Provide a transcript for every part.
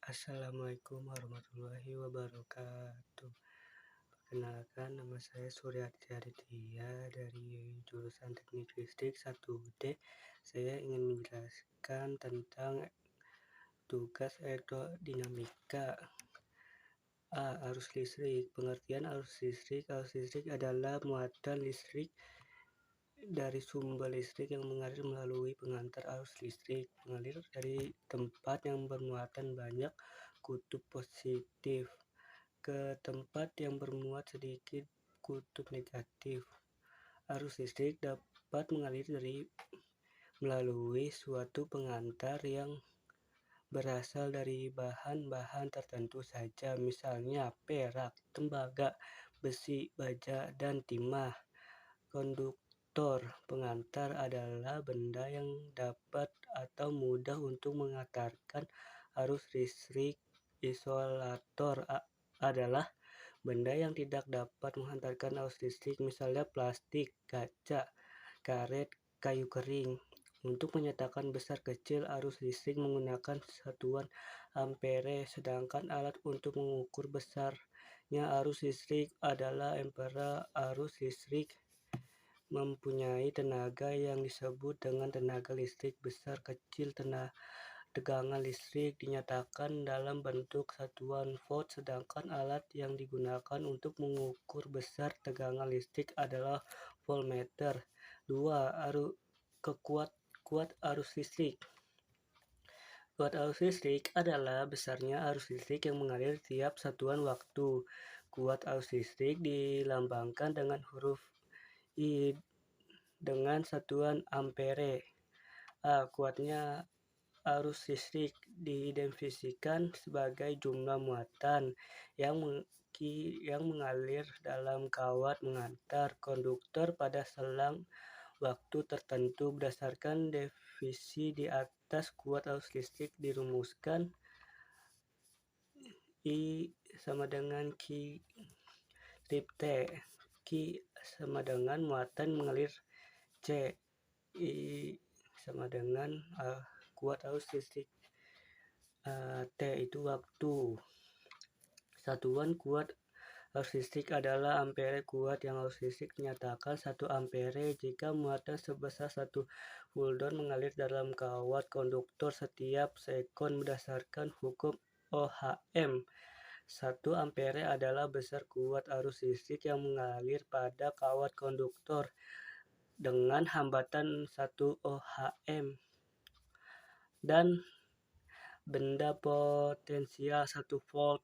Assalamualaikum warahmatullahi wabarakatuh. Perkenalkan, nama saya Suryati Aditya dari jurusan Teknik Listrik 1D. Saya ingin menjelaskan tentang tugas elektrodinamika. Arus listrik. Pengertian arus listrik. Arus listrik adalah muatan listrik dari sumber listrik yang mengalir melalui pengantar arus listrik. Mengalir dari tempat yang bermuatan banyak kutub positif ke tempat yang bermuat sedikit kutub negatif. Arus listrik dapat mengalir melalui suatu pengantar yang berasal dari bahan-bahan tertentu saja, misalnya perak, tembaga, besi, baja, dan timah. Konduktor pengantar adalah benda yang dapat atau mudah untuk mengantarkan arus listrik. Isolator adalah benda yang tidak dapat menghantarkan arus listrik, misalnya plastik, kaca, karet, kayu kering. Untuk menyatakan besar kecil arus listrik menggunakan satuan ampere, sedangkan alat untuk mengukur besarnya arus listrik adalah ampere. Arus listrik mempunyai tenaga yang disebut dengan tenaga listrik. Besar kecil tegangan listrik dinyatakan dalam bentuk satuan volt, sedangkan alat yang digunakan untuk mengukur besar tegangan listrik adalah voltmeter. 2. Kuat arus listrik. Kuat arus listrik adalah besarnya arus listrik yang mengalir tiap satuan waktu. Kuat arus listrik dilambangkan dengan huruf I dengan satuan ampere. Kuatnya arus listrik didefinisikan sebagai jumlah muatan yang mengalir dalam kawat mengantar konduktor pada selang waktu tertentu. Berdasarkan definisi di atas, kuat arus listrik dirumuskan I sama dengan Q rib T. Q sama dengan muatan mengalir C. I sama dengan kuat arus listrik. T itu waktu. Satuan kuat arus listrik adalah ampere. Kuat yang arus listrik dinyatakan 1 ampere jika muatan sebesar 1 volt mengalir dalam kawat konduktor setiap sekon berdasarkan hukum Ohm. 1 ampere adalah besar kuat arus listrik yang mengalir pada kawat konduktor dengan hambatan 1 Ohm dan benda potensial 1 volt.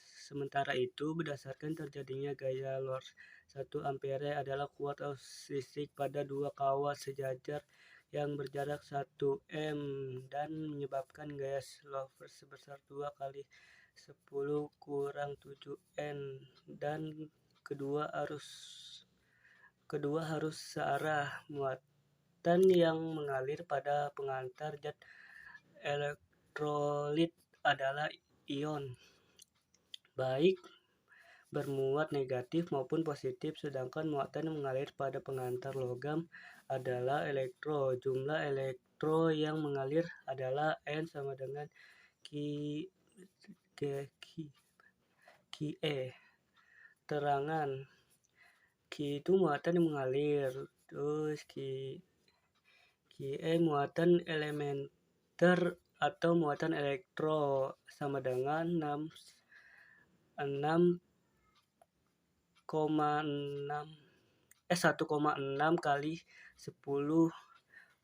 Sementara itu, berdasarkan terjadinya gaya Lorentz, 1 ampere adalah kuat arus listrik pada 2 kawat sejajar yang berjarak 1 m dan menyebabkan gaya Lorentz sebesar 2 kali 10 kurang 7 n, dan kedua harus searah. Muatan yang mengalir pada pengantar zat elektrolit adalah ion, baik bermuat negatif maupun positif, sedangkan muatan yang mengalir pada pengantar logam adalah elektron. Jumlah elektron yang mengalir adalah N sama dengan Q E. Terangan. Q itu muatan yang mengalir, terus Q E muatan elementer atau muatan elektron, sama dengan 1,6 kali 10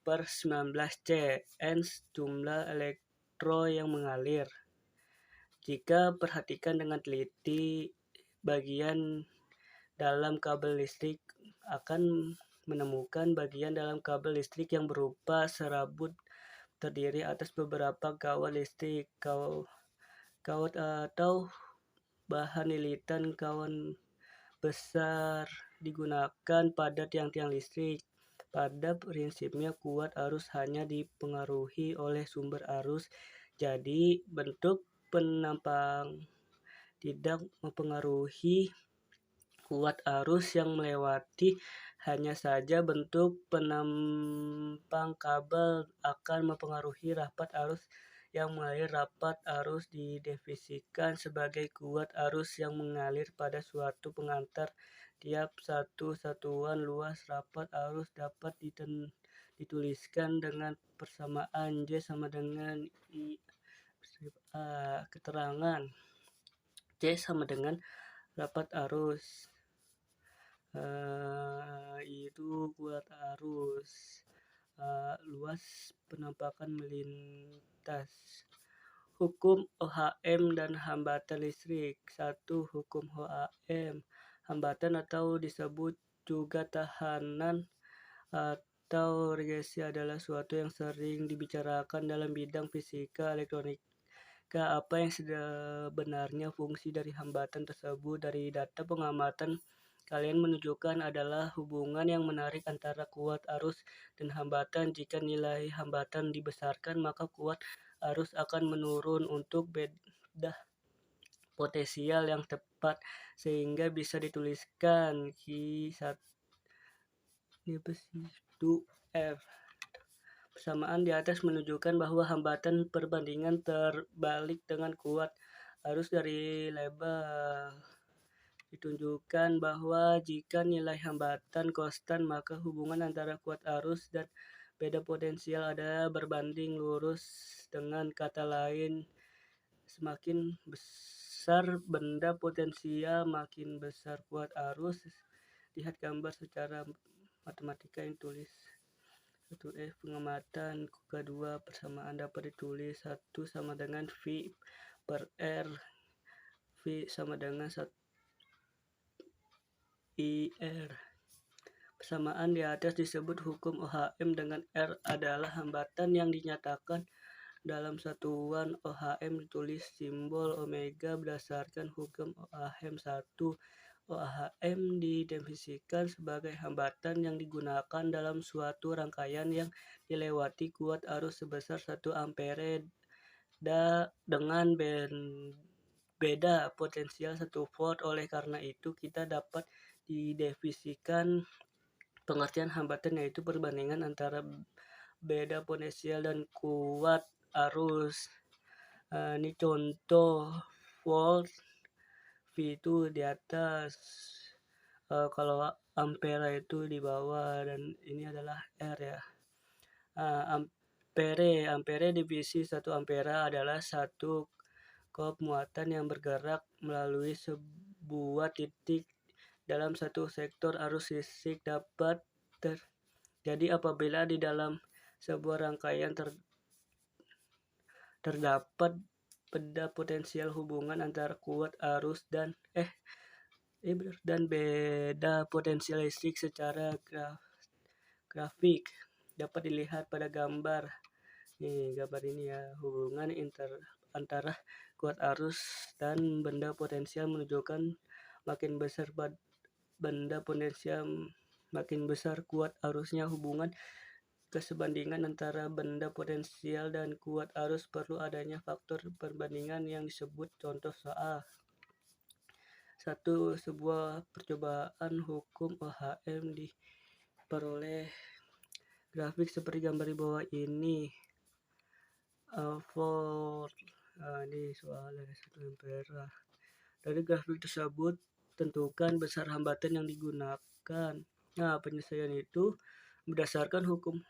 per 19 C. N jumlah elektron yang mengalir. Jika perhatikan dengan teliti bagian dalam kabel listrik, akan menemukan bagian dalam kabel listrik yang berupa serabut terdiri atas beberapa kawat listrik. Kawat atau bahan lilitan kawan besar digunakan pada tiang-tiang listrik. Pada prinsipnya, kuat arus hanya dipengaruhi oleh sumber arus, jadi bentuk penampang tidak mempengaruhi kuat arus yang melewati. Hanya saja bentuk penampang kabel akan mempengaruhi rapat arus yang mengalir rapat arus didefinisikan sebagai kuat arus yang mengalir pada suatu pengantar. Tiap satu satuan luas rapat arus dapat dituliskan dengan persamaan J sama dengan I. Keterangan J sama dengan rapat arus, itu kuat arus, luas penampakan melintas. Hukum OHM dan hambatan listrik. 1. Hukum OHM. Hambatan atau disebut juga tahanan atau regesi adalah suatu yang sering dibicarakan dalam bidang fisika elektronika. Apa yang sebenarnya fungsi dari hambatan tersebut? Dari data pengamatan kalian menunjukkan adalah hubungan yang menarik antara kuat arus dan hambatan. Jika nilai hambatan dibesarkan, maka kuat arus akan menurun untuk beda potensial yang tepat, sehingga bisa dituliskan Q1 F. Persamaan di atas menunjukkan bahwa hambatan perbandingan terbalik dengan kuat arus dari label. Ditunjukkan bahwa jika nilai hambatan konstan, maka hubungan antara kuat arus dan beda potensial ada berbanding lurus. Dengan kata lain, semakin besar benda potensial, makin besar kuat arus. Lihat gambar secara matematika yang tulis. 1F pengamatan. Kedua, persamaan dapat ditulis 1 sama dengan V per R. V sama dengan 1 IR. Persamaan di atas disebut hukum OHM dengan R adalah hambatan yang dinyatakan dalam satuan OHM ditulis simbol omega berdasarkan hukum OHM 1. OHM didefinisikan sebagai hambatan yang digunakan dalam suatu rangkaian yang dilewati kuat arus sebesar 1 ampere dengan beda potensial 1 volt. Oleh karena itu, kita dapat didefinisikan pengertian hambatan yaitu perbandingan antara beda potensial dan kuat arus. Ini contoh volt, V itu di atas, kalau ampere itu di bawah, dan ini adalah R ya. Ampere divisi 1 ampere adalah satu kop muatan yang bergerak melalui sebuah titik dalam satu sektor arus listrik. Dapat terjadi apabila di dalam sebuah rangkaian terdapat beda potensial hubungan antara kuat arus dan beda potensial listrik secara grafik. Dapat dilihat pada gambar. Nih, gambar ini ya. Hubungan antara kuat arus dan benda potensial menunjukkan makin besar benda potensial, makin besar kuat arusnya. Hubungan kesebandingan antara benda potensial dan kuat arus perlu adanya faktor perbandingan yang disebut contoh soal. 1. Sebuah percobaan hukum OHM diperoleh grafik seperti gambar di bawah ini. Volt, ini soal dari 1 ampere. Dari grafik tersebut, tentukan besar hambatan yang digunakan. Nah, penyelesaian itu berdasarkan hukum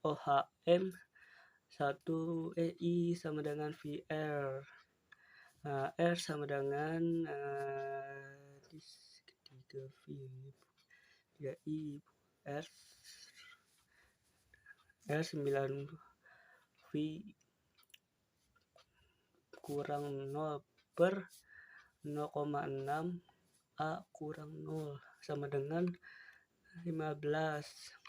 OHM 1 I sama dengan VR. R sama dengan 3I R 9 V kurang 0 per 0,6 A kurang 0 sama dengan 15.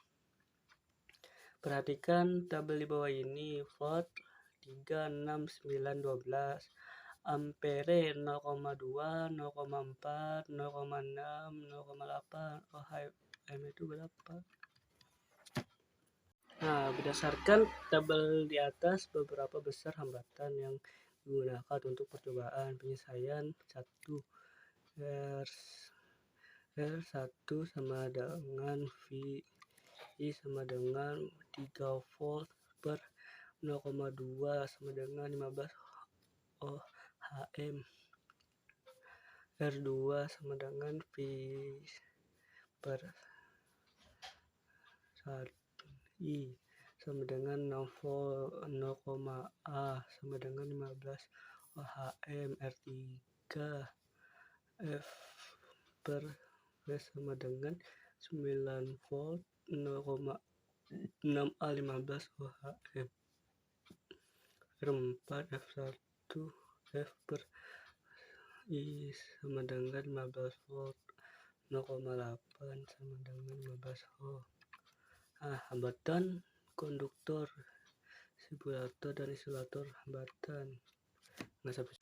Perhatikan tabel di bawah ini. Volt 3, 6, 9, 12. Ampere 0,2, 0,4, 0,6, 0,8. OHM itu berapa? Nah, berdasarkan tabel di atas, beberapa besar hambatan yang digunakan untuk percobaan penyelesaian 1. R1 sama dengan V I sama dengan 3 volt per 0,2 sama dengan 15 ohm. R2 sama dengan V per 1 I sama dengan 0,A sama dengan 15 ohm. R3 F per V sama dengan 9 volt 0,6A 15 ohm. R4 F1 F per I sama dengan 15 volt 0,8 sama dengan 15 ohm. Hambatan konduktor, stimulator dan isolator hambatan. Nggak sampai